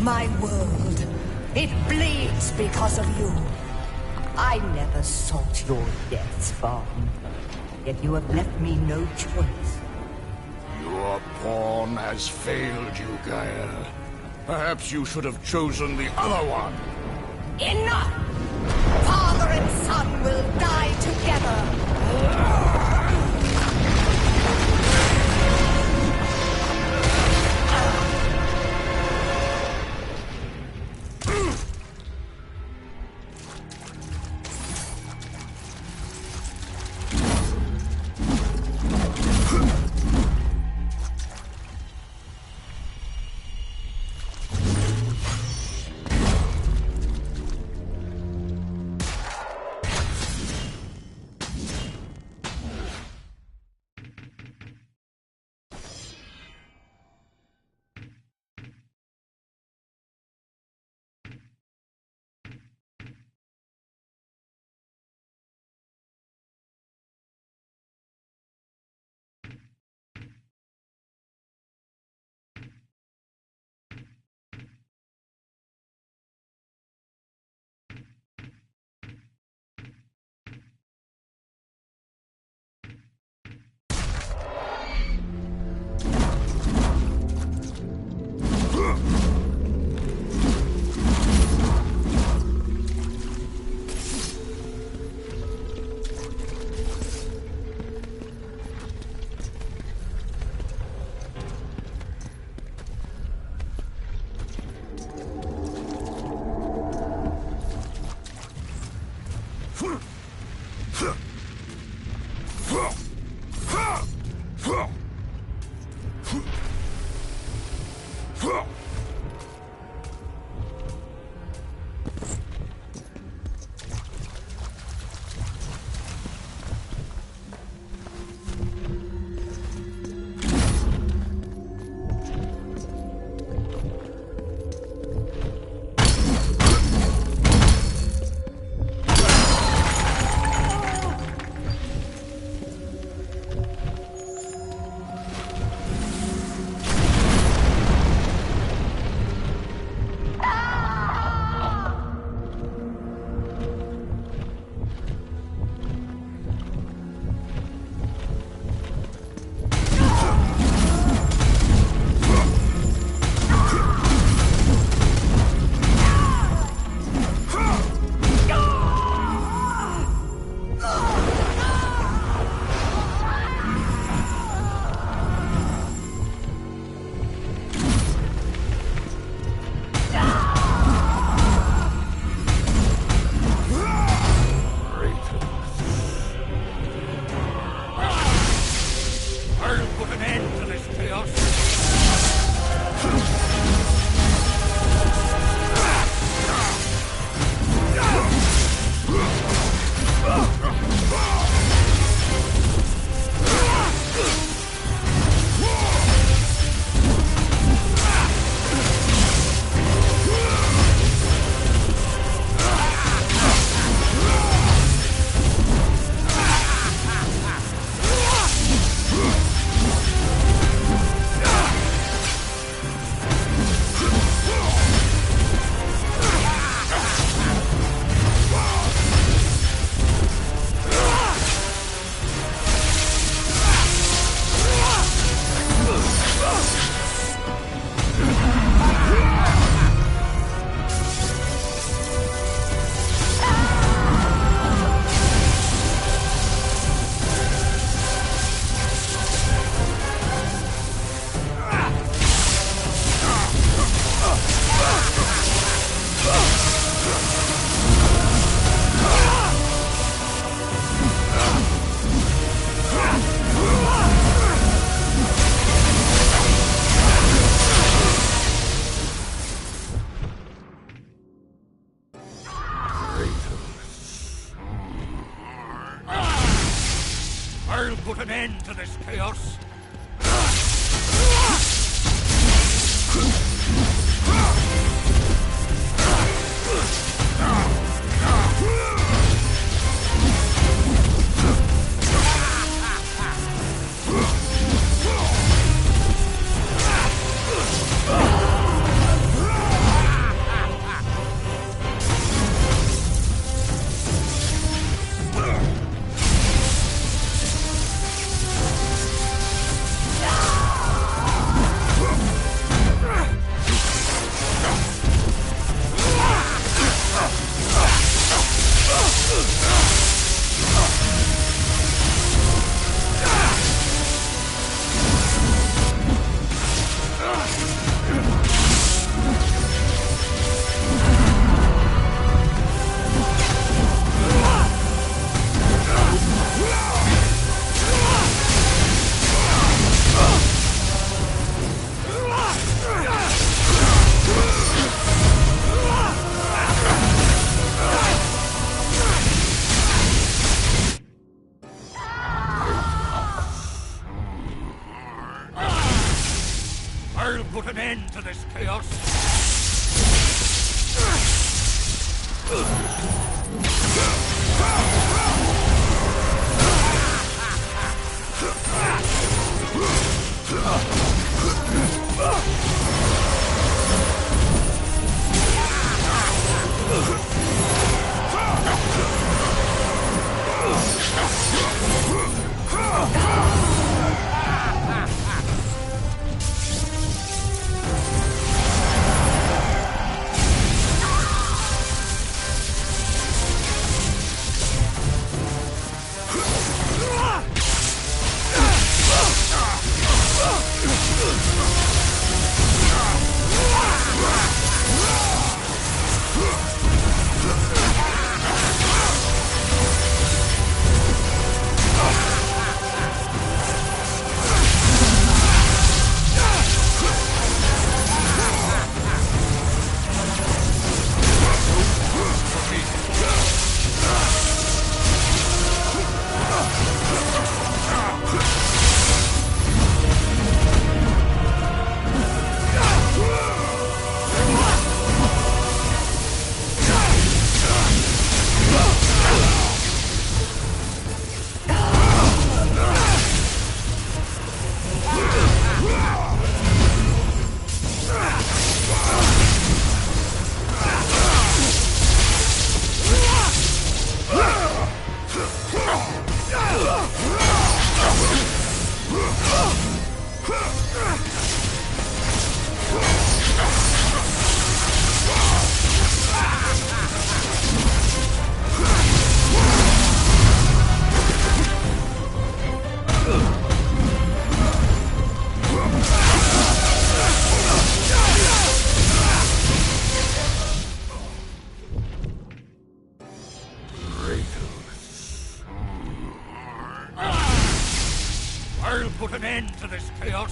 My world, it bleeds because of you. I never sought your deaths, Fawn. Yet you have left me no choice. Your pawn has failed you, Gaia. Perhaps you should have chosen the other one. Enough! Father and son will die together. I'll put an end to this chaos. I'll put an end to this chaos.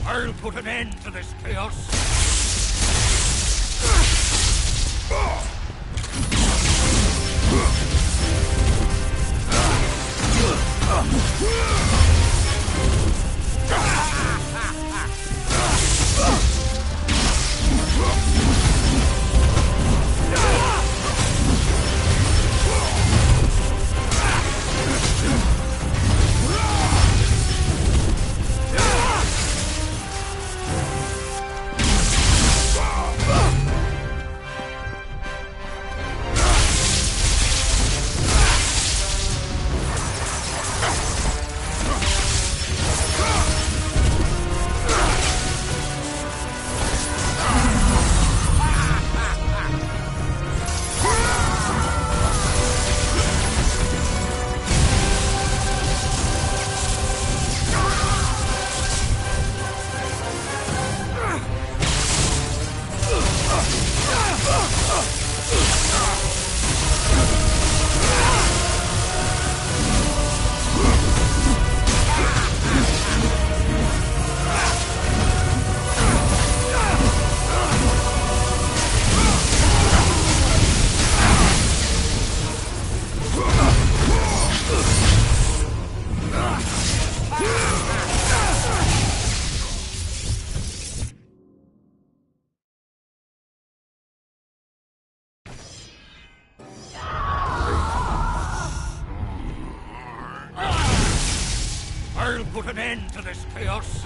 I'll put an end to this chaos. put an end to this chaos.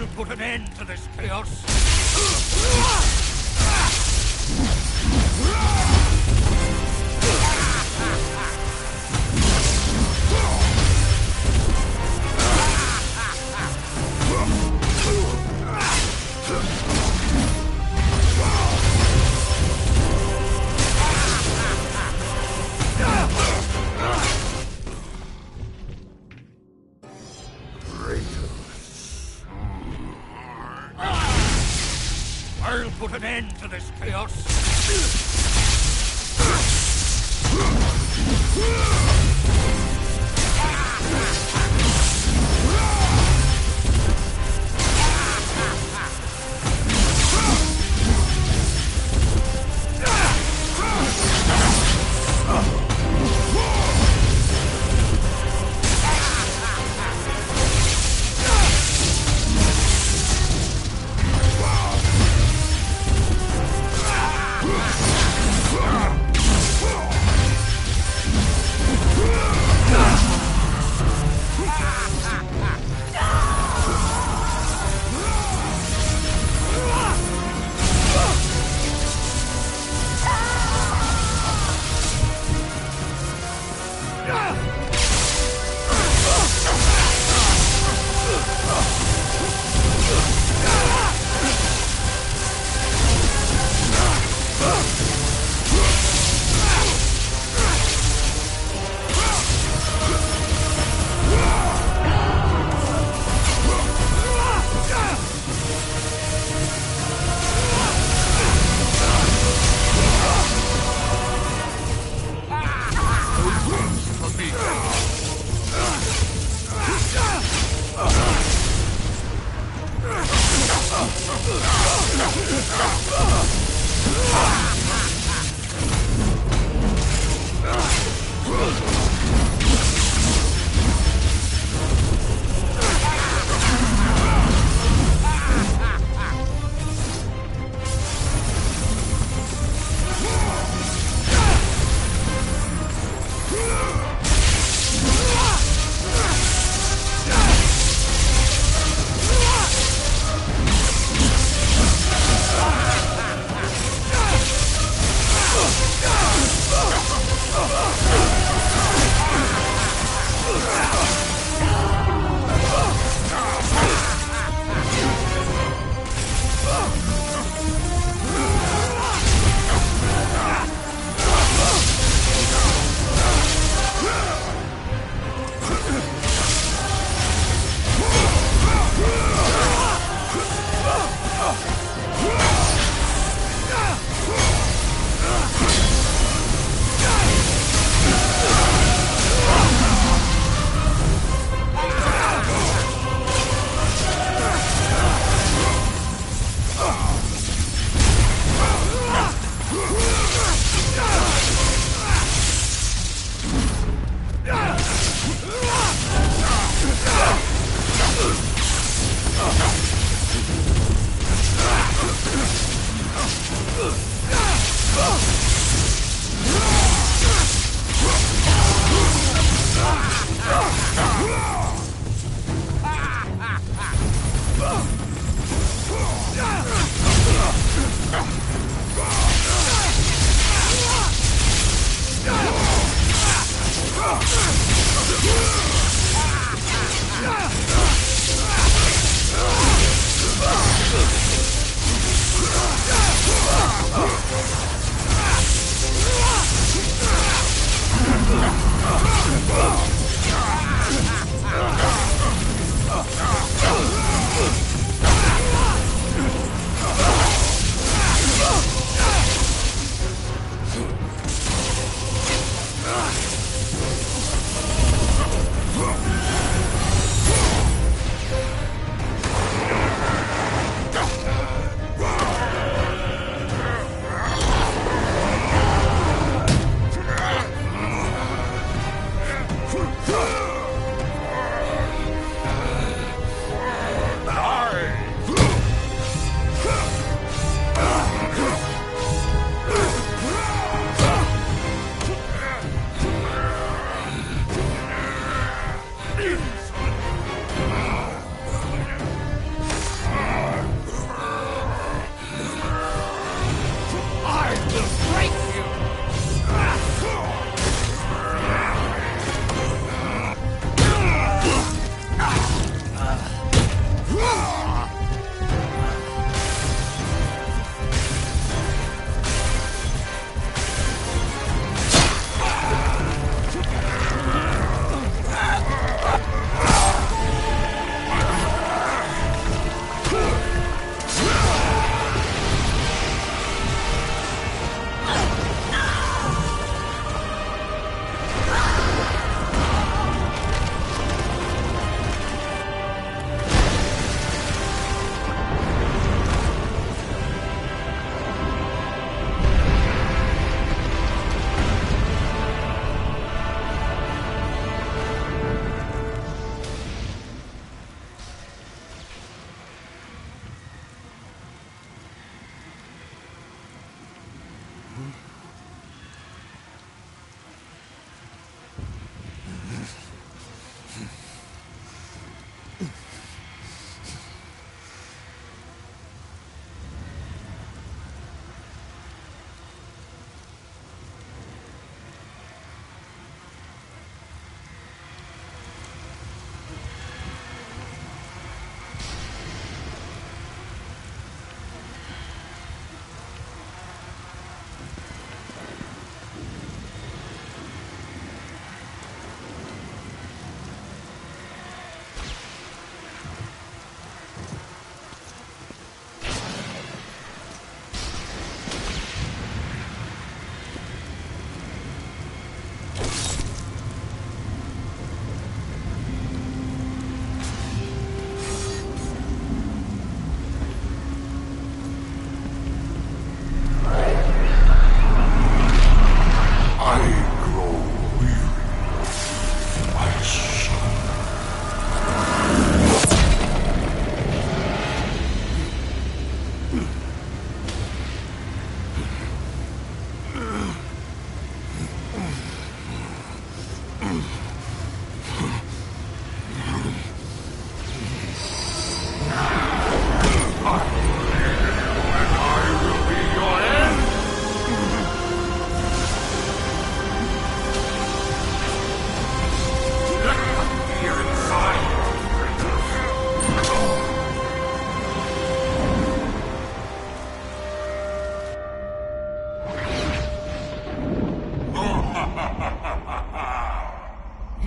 I'll put an end to this chaos. I'll put an end to this chaos.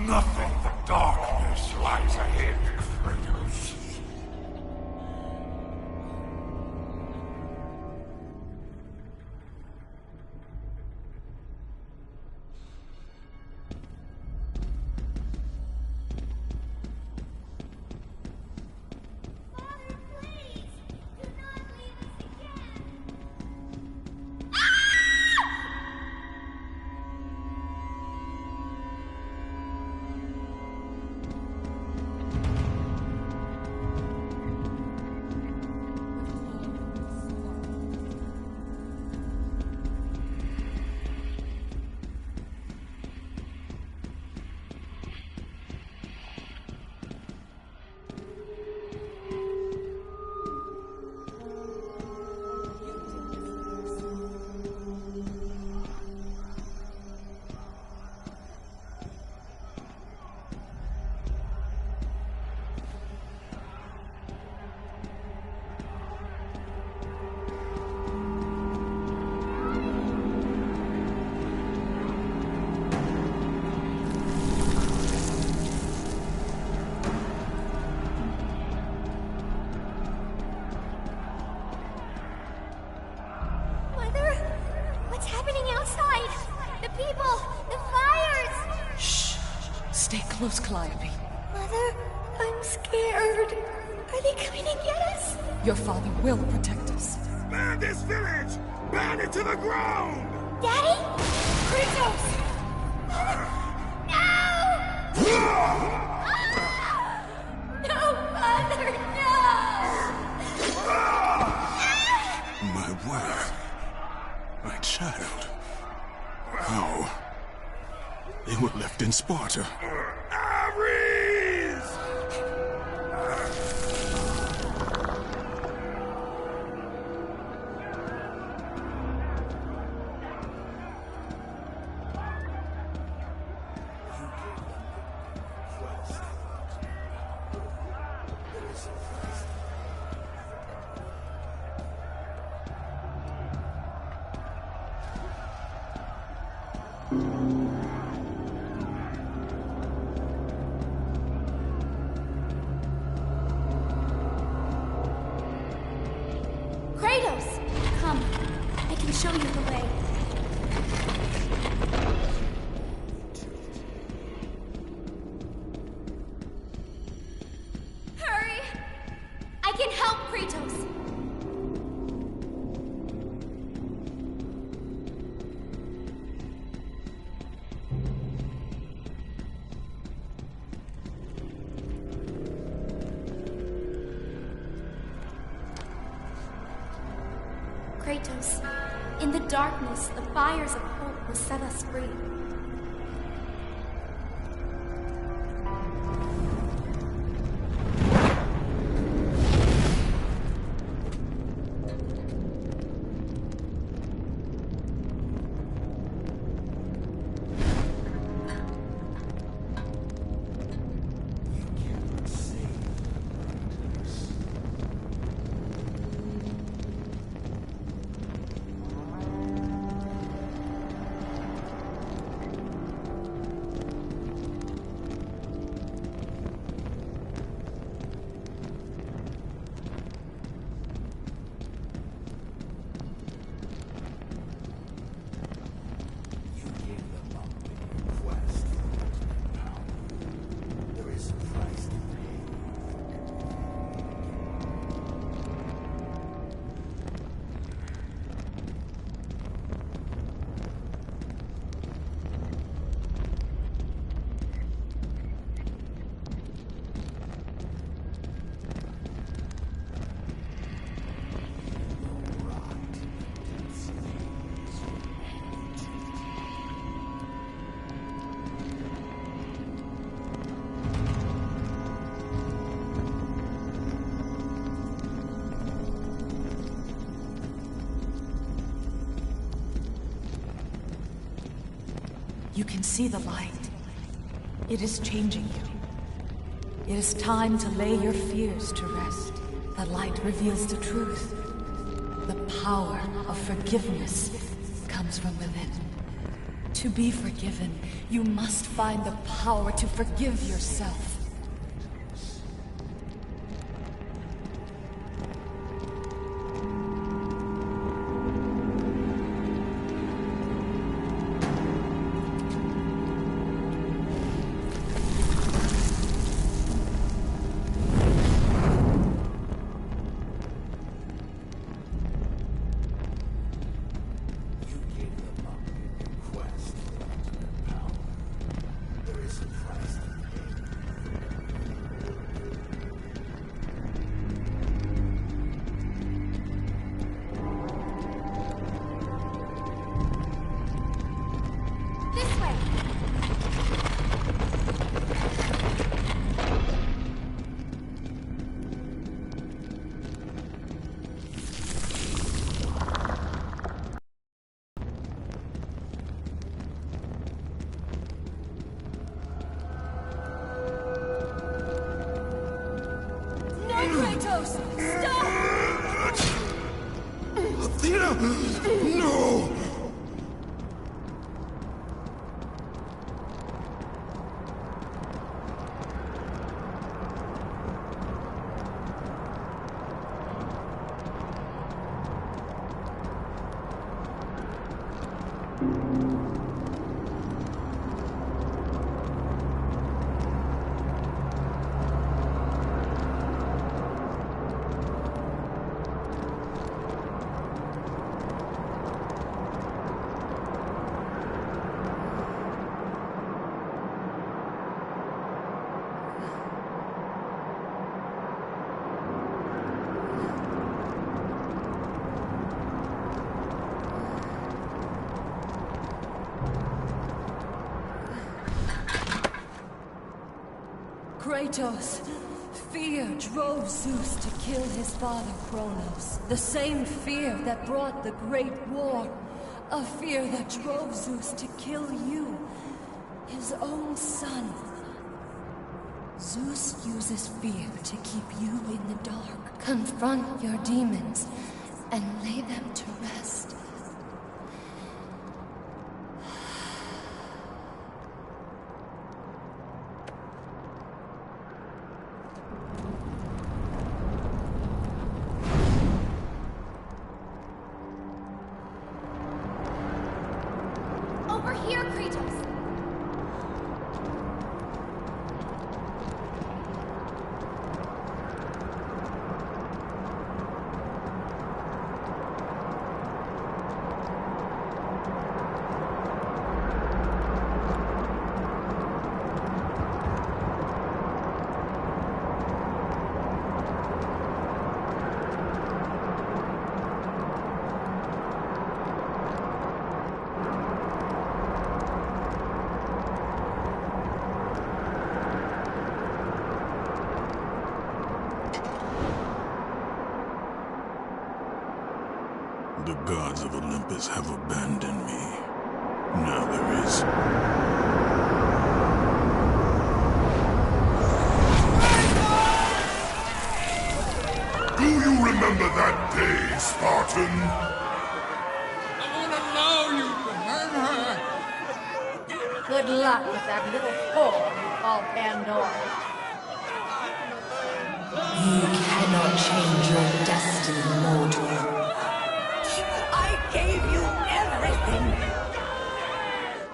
Nothing but darkness lies ahead, Kratos. Stay close, Calliope. Mother, I'm scared. Are they coming to get us? Your father will protect us. Burn this village! Burn it to the ground! Daddy? Kratos! No! No, Mother, no! My wife. My child. How? They were left in Sparta. Ares! Kratos! Come. I can show you the way. Hurry! I can help, Kratos! Kratos, in the darkness, the fires of hope will set us free. You can see the light. It is changing you. It is time to lay your fears to rest. The light reveals the truth. The power of forgiveness comes from within. To be forgiven, you must find the power to forgive yourself. Kratos! Stop! Athena! No! Kratos, fear drove Zeus to kill his father Kronos. The same fear that brought the Great War. A fear that drove Zeus to kill you, his own son. Zeus uses fear to keep you in the dark. Confront your demons and lay them to rest. Over here, Kratos! The gods of Olympus have abandoned me. Now there is... Do you remember that day, Spartan? I won't allow you to hurt her! Good luck with that little whore you call Pandora. You cannot change your destiny, mortal. I gave you everything.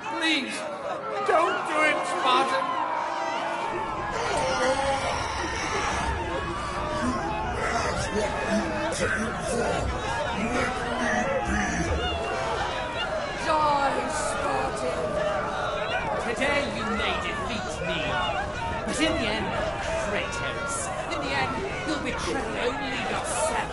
Please, don't do it, Spartan! Joy, Spartan. Today you may defeat me, but in the end, Kratos, in the end, you'll betray only yourself.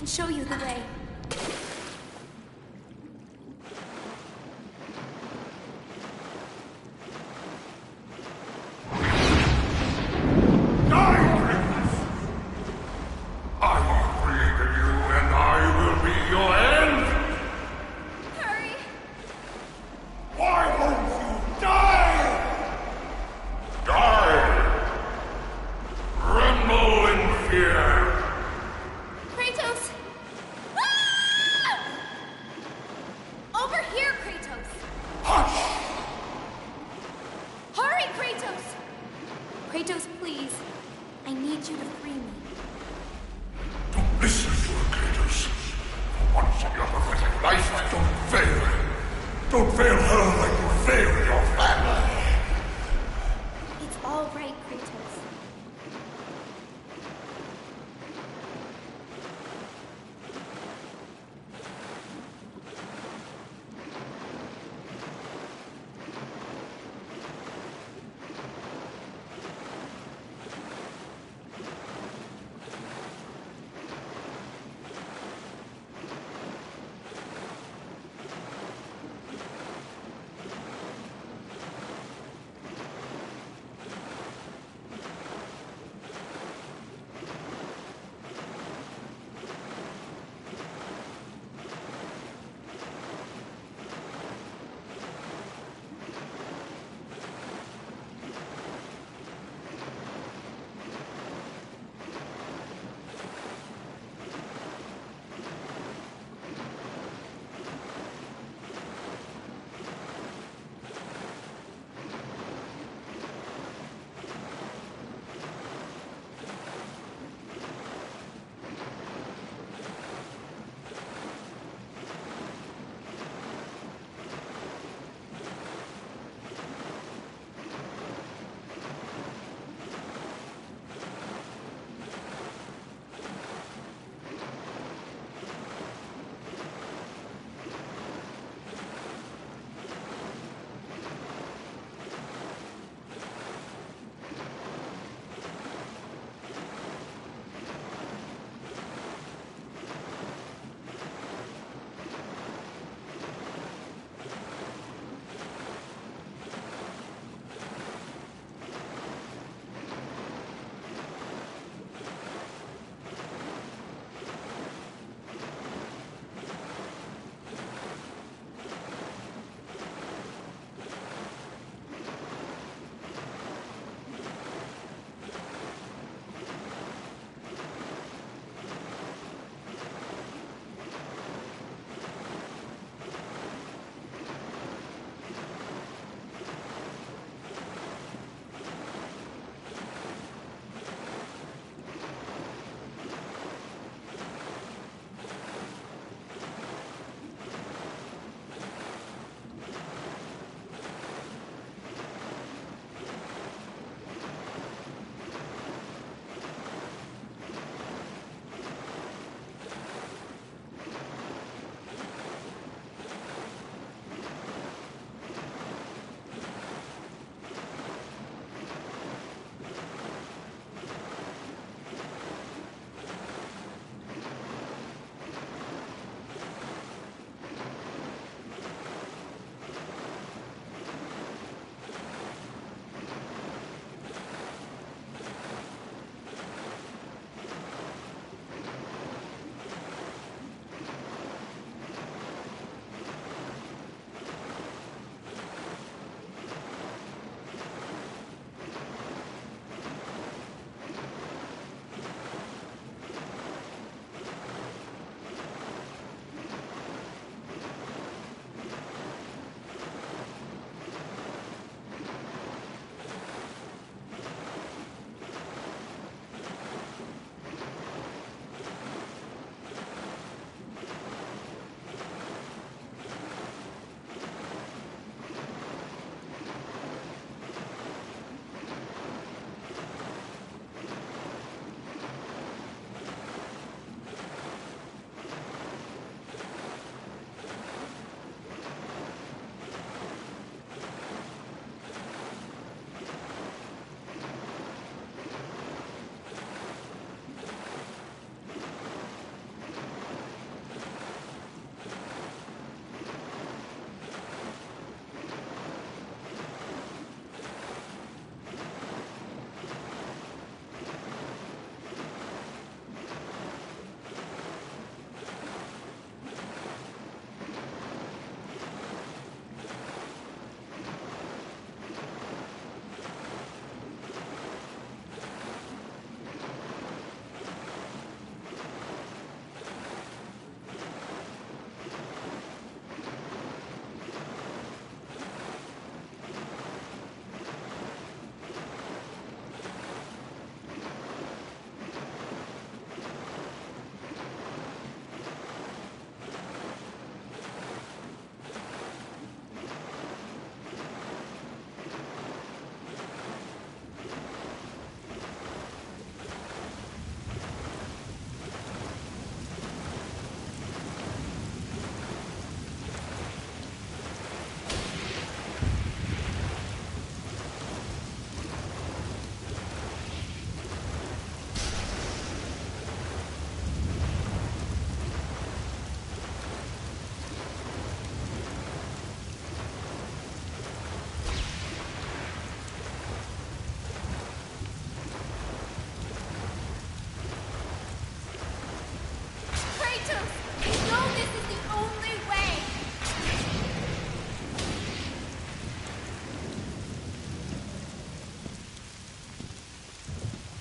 can show you the way. Kratos, please. I need you to free me. Don't listen to her, Kratos. For once in your pathetic life, don't fail. Don't fail her like you failed your family. It's all right, Kratos.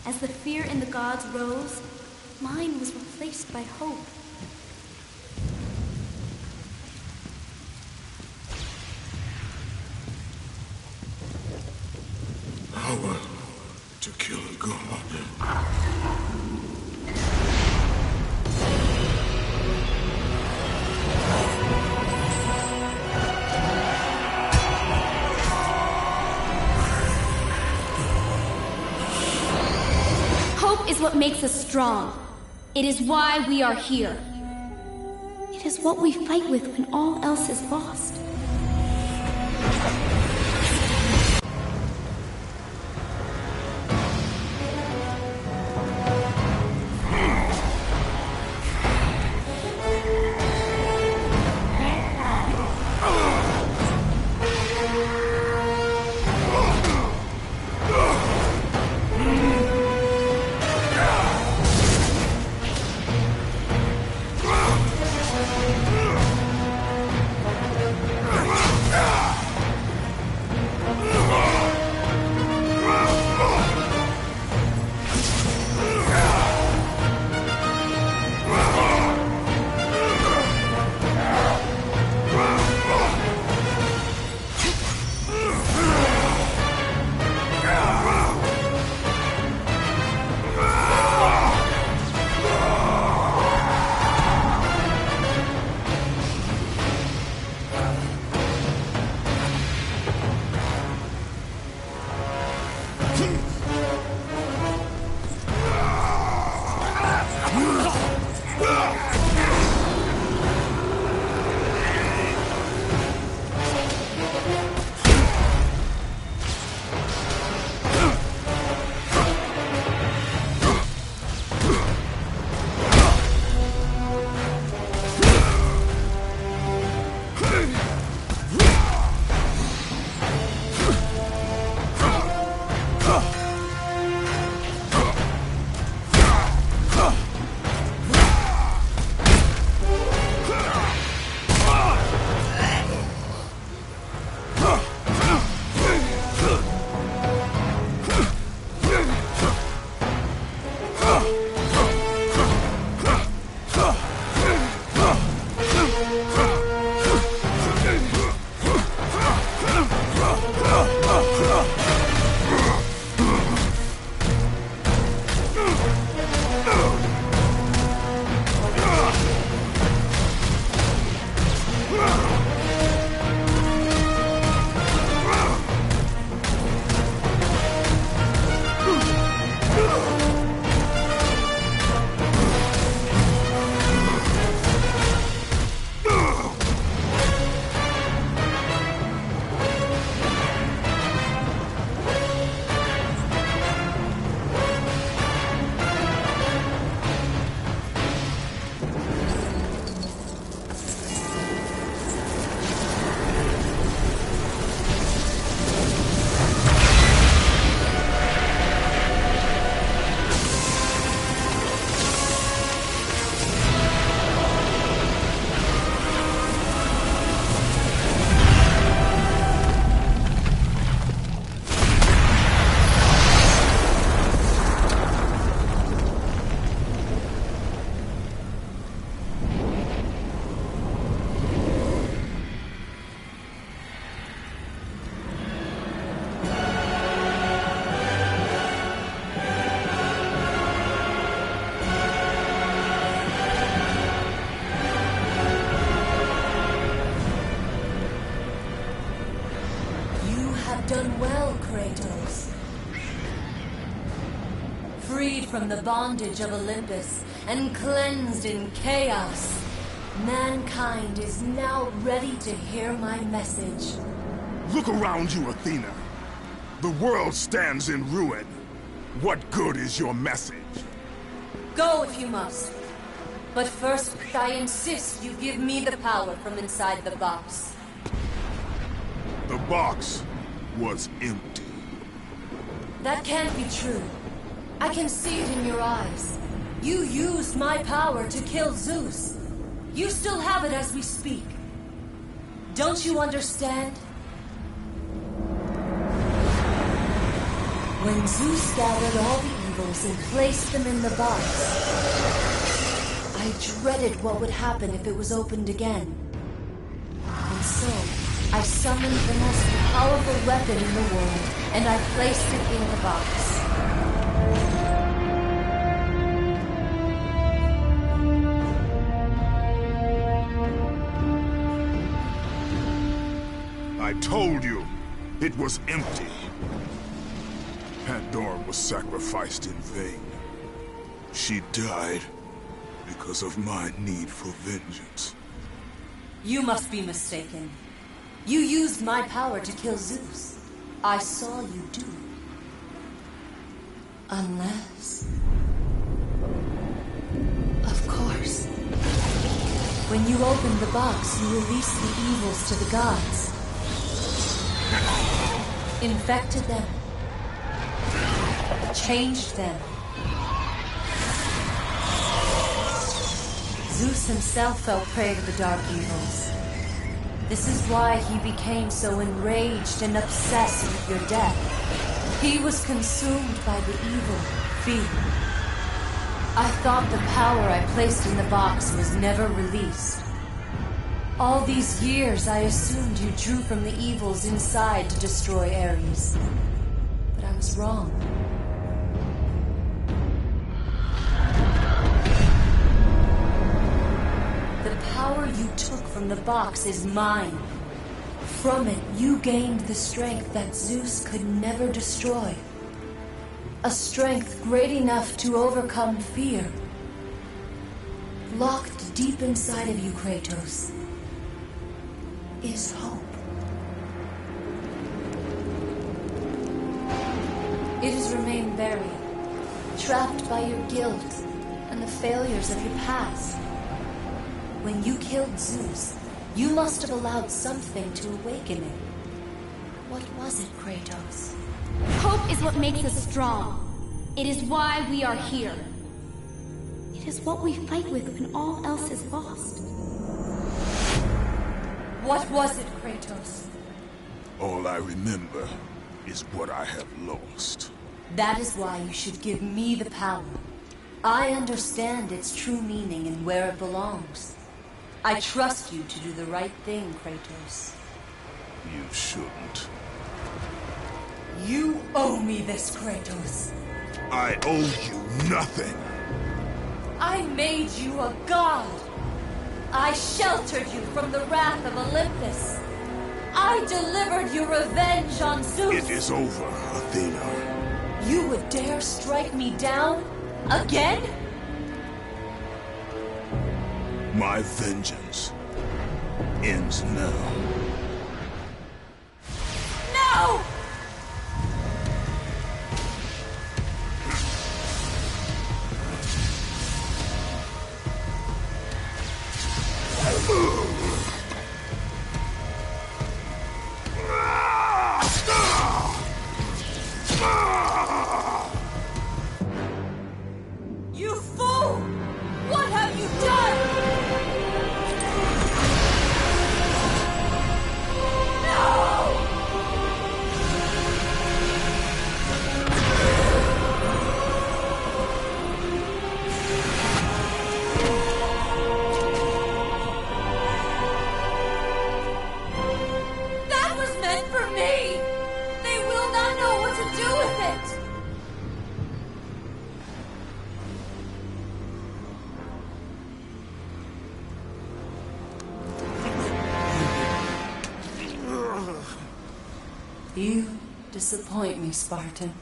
As the fear in the gods rose, mine was replaced by hope. Power to kill a god. Hope is what makes us strong. It is why we are here. It is what we fight with when all else is lost. Done well, Kratos. Freed from the bondage of Olympus and cleansed in chaos, mankind is now ready to hear my message. Look around you, Athena. The world stands in ruin. What good is your message? Go if you must. But first, I insist you give me the power from inside the box. The box was empty. That can't be true. I can see it in your eyes. You used my power to kill Zeus. You still have it as we speak. Don't you understand? When Zeus gathered all the evils and placed them in the box. I dreaded what would happen if it was opened again. And so, I summoned the most powerful weapon in the world, and I placed it in the box. I told you, it was empty. Pandora was sacrificed in vain. She died because of my need for vengeance. You must be mistaken. You used my power to kill Zeus. I saw you do it. Unless... Of course. When you opened the box, you released the evils to the gods. Infected them. Changed them. Zeus himself fell prey to the dark evils. This is why he became so enraged and obsessed with your death. He was consumed by the evil, fear. I thought the power I placed in the box was never released. All these years, I assumed you drew from the evils inside to destroy Ares. But I was wrong. The power you took from the box is mine. From it, you gained the strength that Zeus could never destroy. A strength great enough to overcome fear. Locked deep inside of you, Kratos, is hope. It has remained buried, trapped by your guilt and the failures of your past. When you killed Zeus, you must have allowed something to awaken it. What was it, Kratos? Hope is what makes us strong. It is why we are here. It is what we fight with when all else is lost. What was it, Kratos? All I remember is what I have lost. That is why you should give me the power. I understand its true meaning and where it belongs. I trust you to do the right thing, Kratos. You shouldn't. You owe me this, Kratos. I owe you nothing. I made you a god. I sheltered you from the wrath of Olympus. I delivered your revenge on Zeus. It is over, Athena. You would dare strike me down? Again? My vengeance ends now. No! You fool! What have you done? That was meant for me! They will not know what to do with it! You disappoint me, Spartan.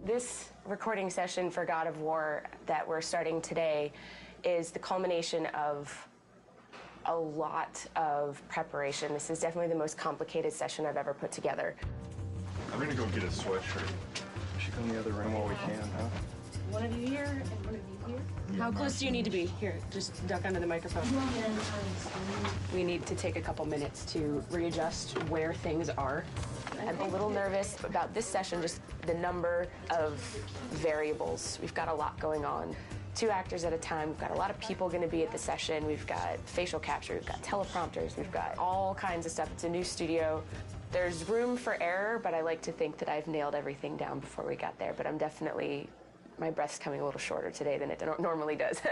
This recording session for God of War that we're starting today is the culmination of a lot of preparation. This is definitely the most complicated session I've ever put together. I'm gonna go get a sweatshirt. We should go in the other room while we can, huh? One of you here and one of you here. How close do you need to be? Here, just duck under the microphone. We need to take a couple minutes to readjust where things are. I'm a little nervous about this session, just the number of variables. We've got a lot going on. 2 actors at a time. We've got a lot of people going to be at the session. We've got facial capture. We've got teleprompters. We've got all kinds of stuff. It's a new studio. There's room for error, but I like to think that I've nailed everything down before we got there. But I'm definitely, my breath's coming a little shorter today than it normally does.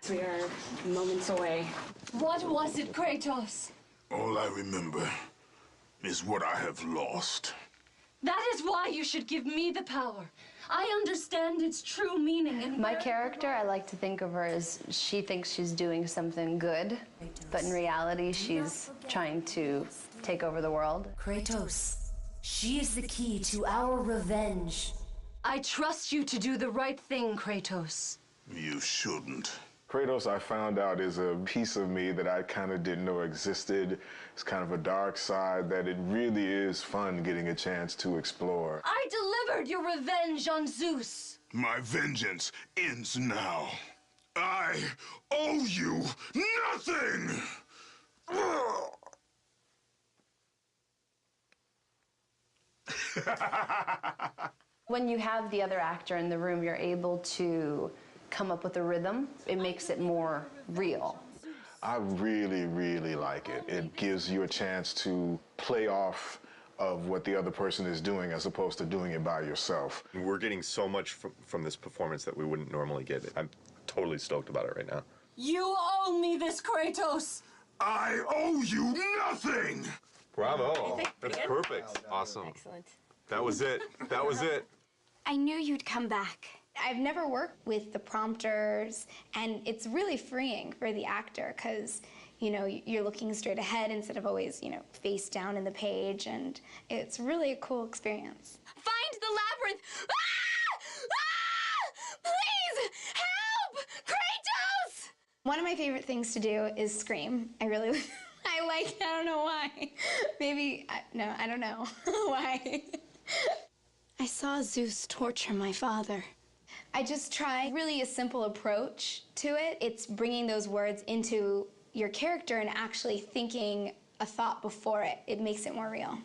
We are moments away. What was it, Kratos? All I remember is what I have lost. That is why you should give me the power. I understand its true meaning and my character, I like to think of her as she thinks she's doing something good, but in reality, she's trying to take over the world. Kratos, she is the key to our revenge. I trust you to do the right thing, Kratos. You shouldn't. Kratos, I found out, is a piece of me that I kind of didn't know existed. It's kind of a dark side that it really is fun getting a chance to explore. I delivered your revenge on Zeus. My vengeance ends now. I owe you nothing! When you have the other actor in the room, you're able to come up with a rhythm. It makes it more real. I really, really like it. It gives you a chance to play off of what the other person is doing as opposed to doing it by yourself. We're getting so much from this performance that we wouldn't normally get. I'm totally stoked about it right now. You owe me this, Kratos. I owe you nothing! Bravo. That's perfect. Awesome. Excellent. That was it. That was it. I knew you'd come back. I've never worked with the prompters, and it's really freeing for the actor because, you know, you're looking straight ahead instead of always, you know, face down in the page, and it's really a cool experience. Find the labyrinth! Ah! Ah! Please! Help! Kratos! One of my favorite things to do is scream. I really, I don't know why. Maybe, no, I don't know why. I saw Zeus torture my father. I just try really a simple approach to it. It's bringing those words into your character and actually thinking a thought before it. It makes it more real.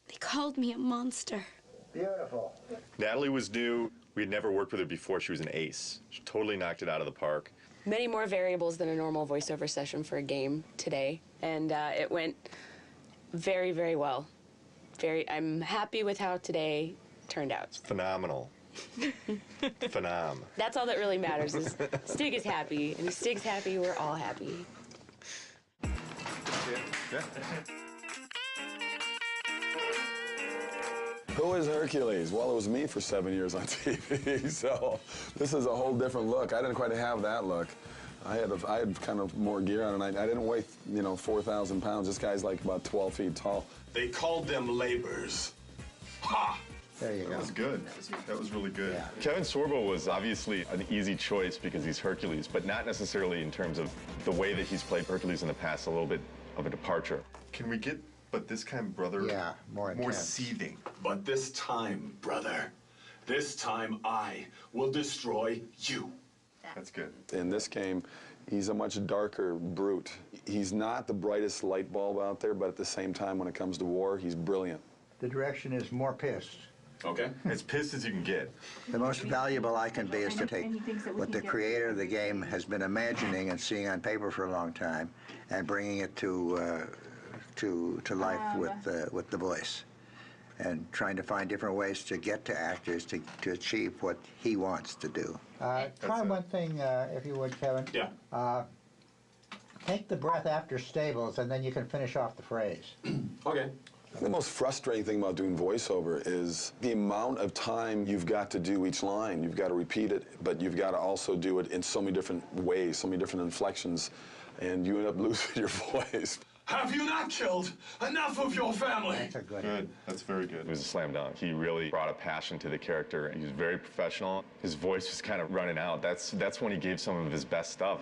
They called me a monster. Beautiful. Natalie was new. We had never worked with her before. She was an ace. She totally knocked it out of the park. Many more variables than a normal voiceover session for a game today, and it went very, very well. I'm happy with how today turned out. It's phenomenal. Phenom. That's all that really matters is Stig is happy, and if Stig's happy, we're all happy. Who is Hercules? Well, it was me for 7 years on TV, so this is a whole different look. I didn't quite have that look. I had kind of more gear on, and I didn't weigh, 4,000 pounds. This guy's like about 12 feet tall. They called them labors. Ha! There you go. That was good. That was really good. Yeah. Kevin Sorbo was obviously an easy choice because he's Hercules, but not necessarily in terms of the way that he's played Hercules in the past, a little bit of a departure. Can we get, but this kind of brother, more seething? But this time, brother, this time I will destroy you. That's good. In this game, he's a much darker brute. He's not the brightest light bulb out there, but at the same time, when it comes to war, he's brilliant. The direction is more pissed. Okay. As pissed as you can get. The most valuable I can be is to take what the creator of the game has been imagining and seeing on paper for a long time and bringing it to life with the voice, and trying to find different ways to get to actors to achieve what he wants to do. Try one thing, if you would, Kevin. Yeah. Take the breath after stables, and then you can finish off the phrase. Okay. The most frustrating thing about doing voiceover is the amount of time you've got to do each line. You've got to repeat it, but you've got to also do it in so many different ways, so many different inflections, and you end up losing your voice. Have you not killed enough of your family? That's a good. Good. That's very good. It was a slam dunk. He really brought a passion to the character. He was very professional. His voice was kind of running out. That's when he gave some of his best stuff.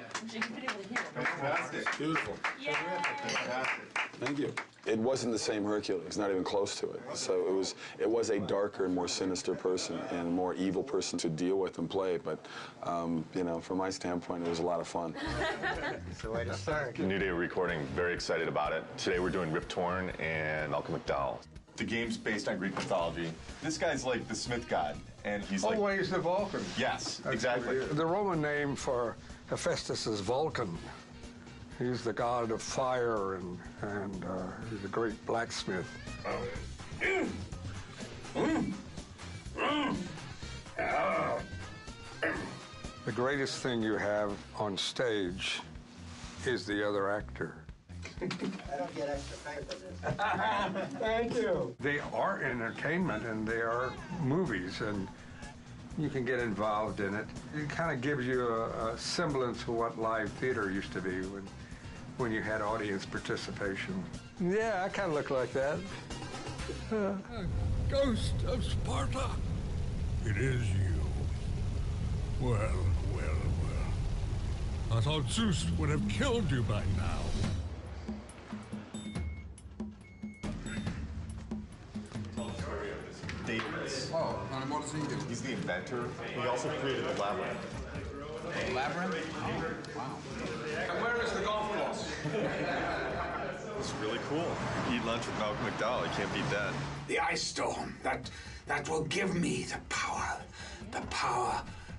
Fantastic. Beautiful. Fantastic. Thank you. It wasn't the same Hercules, not even close to it. So it was a darker and more sinister person and more evil person to deal with and play. But you know, from my standpoint, it was a lot of fun. It's the way to start. New day of recording. Very excited about it. Today we're doing Rip Torn and Malcolm McDowell. The game's based on Greek mythology. This guy's like the Smith god, and he's like... Always the Vulcan. Yes, exactly. The Roman name for Hephaestus is Vulcan. He's the god of fire, and he's a great blacksmith. The greatest thing you have on stage is the other actor. I don't get extra pay for this. Thank you. They are entertainment, and they are movies, and you can get involved in it. It kind of gives you a semblance of what live theater used to be when you had audience participation. Yeah, I kind of look like that. A ghost of Sparta. It is you. Well, well, well. I thought Zeus would have killed you by now. Daedalus. Oh, and what does he do? He's the inventor. He also created the labyrinth. The labyrinth? Oh, wow. And where is the golf course? It's really cool. Eat lunch with Malcolm McDowell. You can't beat that. The ice storm, that will give me the power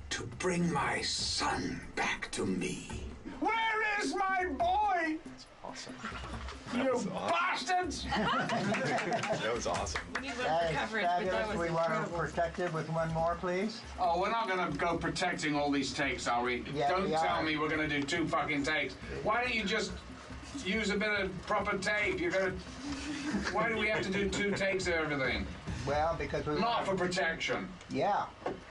to bring my son back to me. Where is my boy? Awesome. You bastards! That was awesome. That is fabulous. We want to protect it with one more, please. Oh, we're not going to go protecting all these takes, are we? Yeah, Don't we tell are. me we're going to do 2 fucking takes. Why don't you just use a bit of proper tape? Why do we have to do 2 takes of everything? Well, because we... Not for protection. Yeah.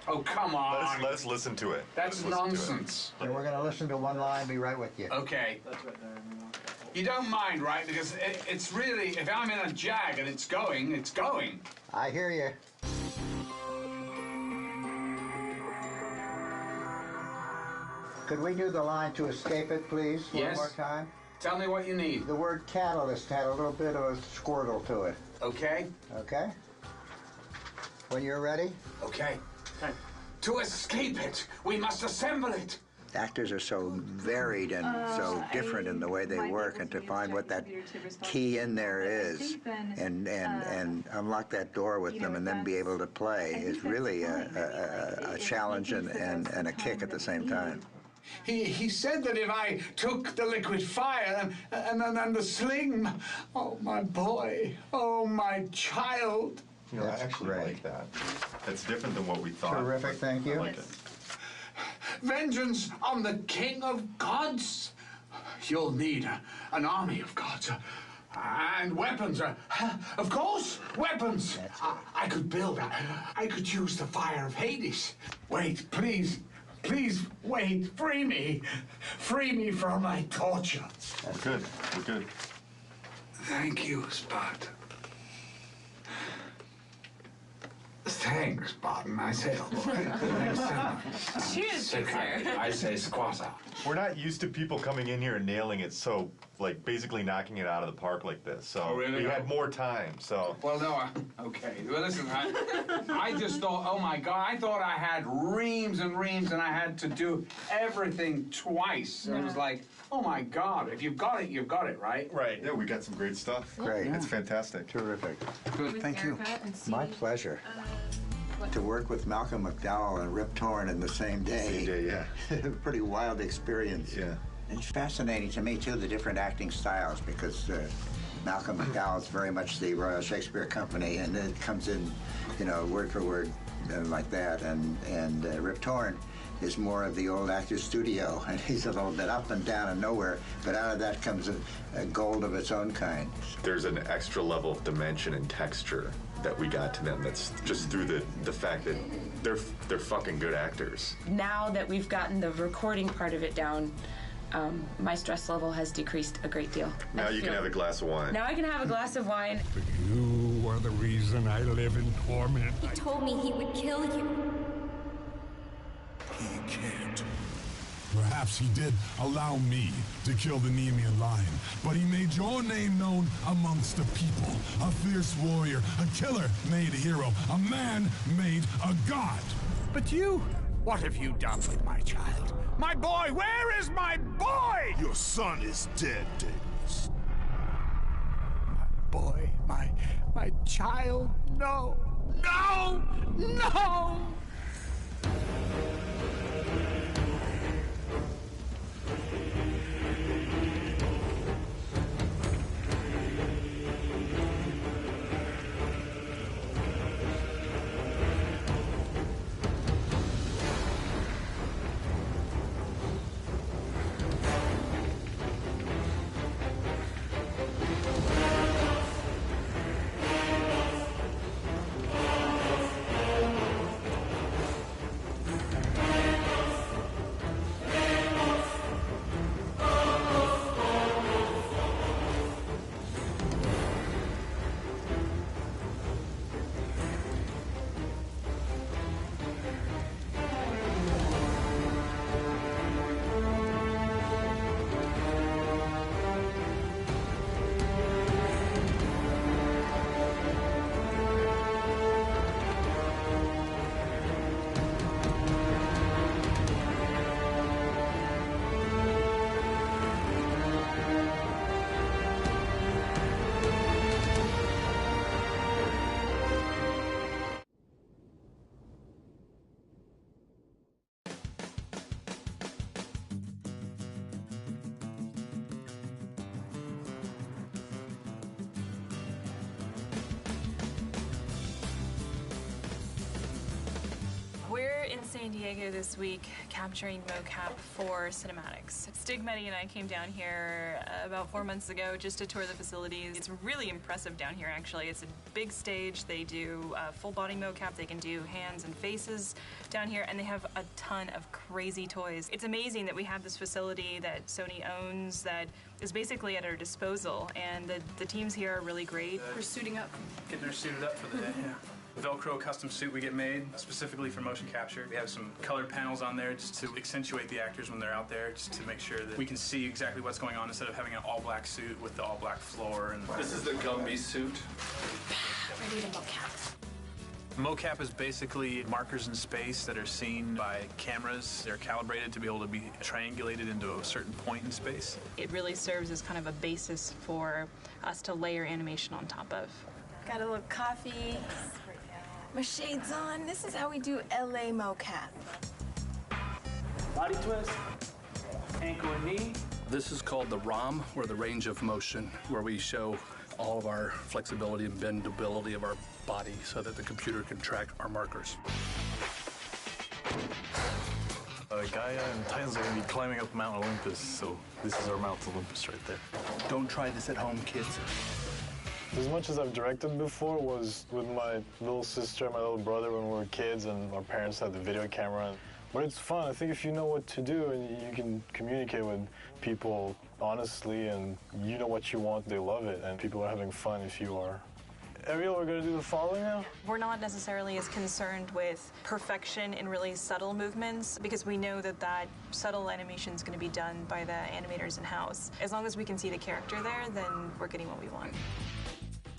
Oh, come on. Let us listen to it. That's nonsense. And we're going to listen to one line and be right with you. Okay. You don't mind, right? Because it's really, if I'm in a jag and it's going, it's going. I hear you. Could we do the line to escape it, please, Yes. one more time? Tell me what you need. The word catalyst had a little bit of a squirtle to it. Okay? Okay? When you're ready? Okay. To escape it, we must assemble it. Actors are so varied and so different in the way they work, and to find what that key in there is and unlock that door with them and then be able to play is really a challenge and a kick at the same time. He said that if I took the liquid fire and the sling, oh, my boy, oh, my child. You know, I actually like that. That's different than what we thought. Terrific, thank you. I like it. Vengeance on the king of gods. You'll need an army of gods. And weapons. Of course, weapons. I could build. I could use the fire of Hades. Wait, please. Please, wait. Free me. Free me from my torture. We're good. We're good. Thank you, Sparta. Thanks, Barton. I say, oh boy. Thanks so much. Cheers, So kind. I say squatter. We're not used to people coming in here and nailing it, so, like, basically knocking it out of the park like this. So Oh, really? we had more time, so. Well, no, okay. Well, listen, I just thought, oh my God, I thought I had reams and reams and I had to do everything twice. It was like, oh my God, if you've got it, you've got it, right? Right. Yeah, we got some great stuff. Great. It's fantastic. Terrific. Good. Thank you. My pleasure. To work with Malcolm McDowell and Rip Torn in the same day. Same day, yeah. Pretty wild experience. Yeah. It's fascinating to me, too, the different acting styles, because Malcolm McDowell is very much the Royal Shakespeare Company, and it comes in, you know, word for word like that. And Rip Torn is more of the old actor's studio, and he's a little bit up and down and nowhere, but out of that comes a gold of its own kind. There's an extra level of dimension and texture that we got to them. That's just through the fact that they're fucking good actors. Now that we've gotten the recording part of it down, My stress level has decreased a great deal. Now you can have a glass of wine. Now I can have a glass of wine. You are the reason I live in torment. He told me he would kill you. He can't. Perhaps he did allow me to kill the Nemean lion, but he made your name known amongst the people. A fierce warrior, a killer made a hero, a man made a god. But you, what have you done with my child? My boy, where is my boy? Your son is dead, Davis. Boy, my child, no, no, no! We're in San Diego this week capturing mocap for cinematics. Stig, Meddy, and I came down here about 4 months ago just to tour the facilities. It's really impressive down here, actually. It's a big stage. They do full body mocap. They can do hands and faces down here, and they have a ton of crazy toys. It's amazing that we have this facility that Sony owns that is basically at our disposal, and the teams here are really great. We're suiting up. Getting her suited up for the day, yeah. Velcro custom suit we get made specifically for motion capture. We have some colored panels on there just to accentuate the actors when they're out there, just to make sure that we can see exactly what's going on instead of having an all-black suit with the all-black floor. And this is the Gumby suit. Ready to mocap. Mocap is basically markers in space that are seen by cameras. They're calibrated to be able to be triangulated into a certain point in space. It really serves as kind of a basis for us to layer animation on top of. Got a little coffee. My shades on. This is how we do LA mocap. Body twist, ankle and knee. This is called the ROM, or the range of motion, where we show all of our flexibility and bendability of our body so that the computer can track our markers. Gaia and Titans are going to be climbing up Mount Olympus, so this is our Mount Olympus right there. Don't try this at home, kids. As much as I've directed before was with my little sister and my little brother when we were kids and our parents had the video camera. But it's fun. I think if you know what to do and you can communicate with people honestly and you know what you want, they love it. And people are having fun if you are. Ariel, we're going to do the following now? We're not necessarily as concerned with perfection in really subtle movements because we know that that subtle animation is going to be done by the animators in-house. As long as we can see the character there, then we're getting what we want.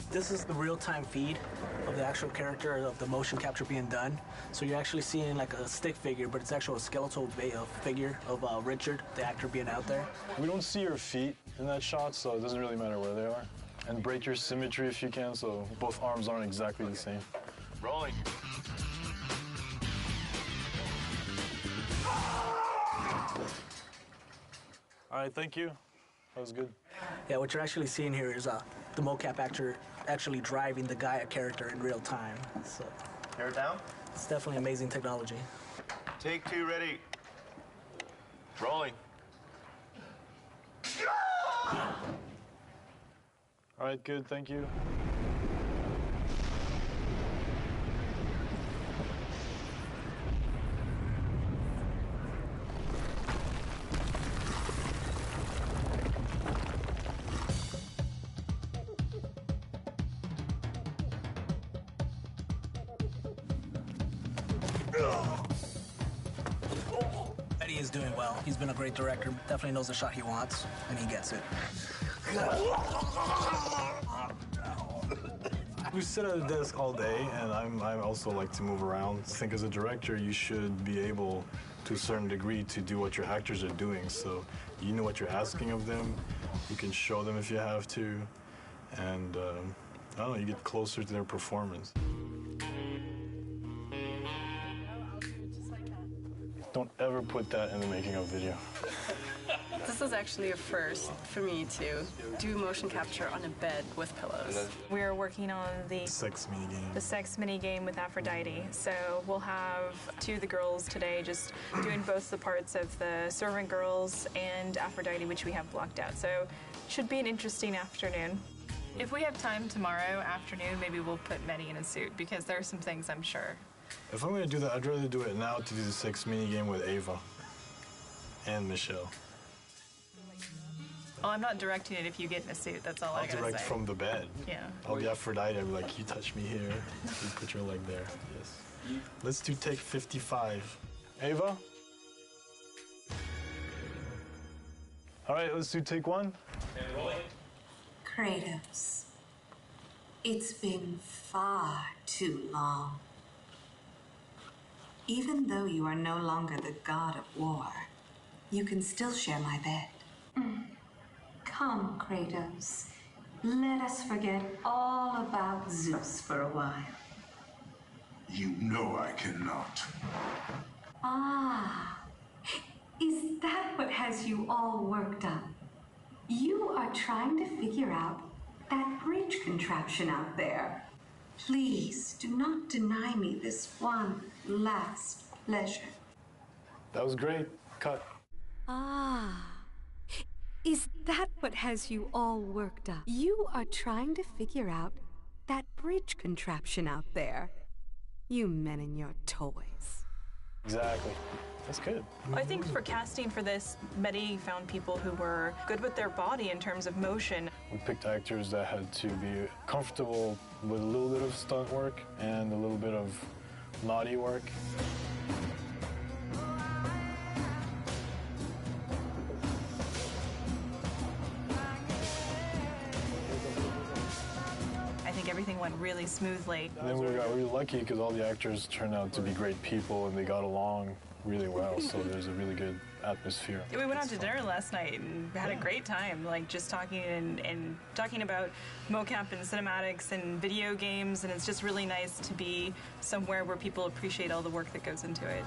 This is the real-time feed of the actual character of the motion capture being done. So you're actually seeing like a stick figure, but it's actually a skeletal figure of Richard, the actor, being out there. We don't see your feet in that shot, so it doesn't really matter where they are. And break your symmetry if you can, so both arms aren't exactly the same. Rolling. All right, thank you. That was good. Yeah, what you're actually seeing here is the mocap actor actually driving the Gaia character in real time. So, Hair down. It's definitely amazing technology. Take two, ready. Rolling. All right, good, thank you. Eddie is doing well. He's been a great director. Definitely knows the shot he wants, and he gets it. We sit at a desk all day, and I also like to move around. I think as a director, you should be able, to a certain degree, to do what your actors are doing. So you know what you're asking of them. You can show them if you have to, and I don't know, you get closer to their performance. Don't ever put that in the making of video. This is actually a first for me to do motion capture on a bed with pillows. We are working on the sex minigame. The sex minigame with Aphrodite. So we'll have two of the girls today just doing both the parts of the servant girls and Aphrodite, which we have blocked out. So should be an interesting afternoon. If we have time tomorrow afternoon, maybe we'll put Mehdi in a suit because there are some things I'm sure. If I'm gonna do that, I'd rather do it now to do the sex minigame with Ava and Michelle. Well, I'm not directing it if you get in a suit, that's all I gotta say. I'll direct from the bed. Yeah. I'll be Aphrodite, I'll be like, you touch me here, you put your leg there. Yes. Let's do take 55. Ava? All right, let's do take 1. Kratos, it's been far too long. Even though you are no longer the god of war, you can still share my bed. Come, Kratos. Let us forget all about Zeus for a while. You know I cannot. Ah, is that what has you all worked up? You are trying to figure out that bridge contraption out there. Please do not deny me this one last pleasure. That was great. Cut. Ah, is that what has you all worked up? You are trying to figure out that bridge contraption out there. You men and your toys. Exactly. That's good. I think for casting for this, Mehdi found people who were good with their body in terms of motion. We picked actors that had to be comfortable with a little bit of stunt work and a little bit of naughty work. I think everything went really smoothly. And then we got really lucky because all the actors turned out to be great people and they got along really well, so there's a really good atmosphere. We went out to dinner last night and had a great time, like just talking and talking about mocap and cinematics and video games, and it's just really nice to be somewhere where people appreciate all the work that goes into it.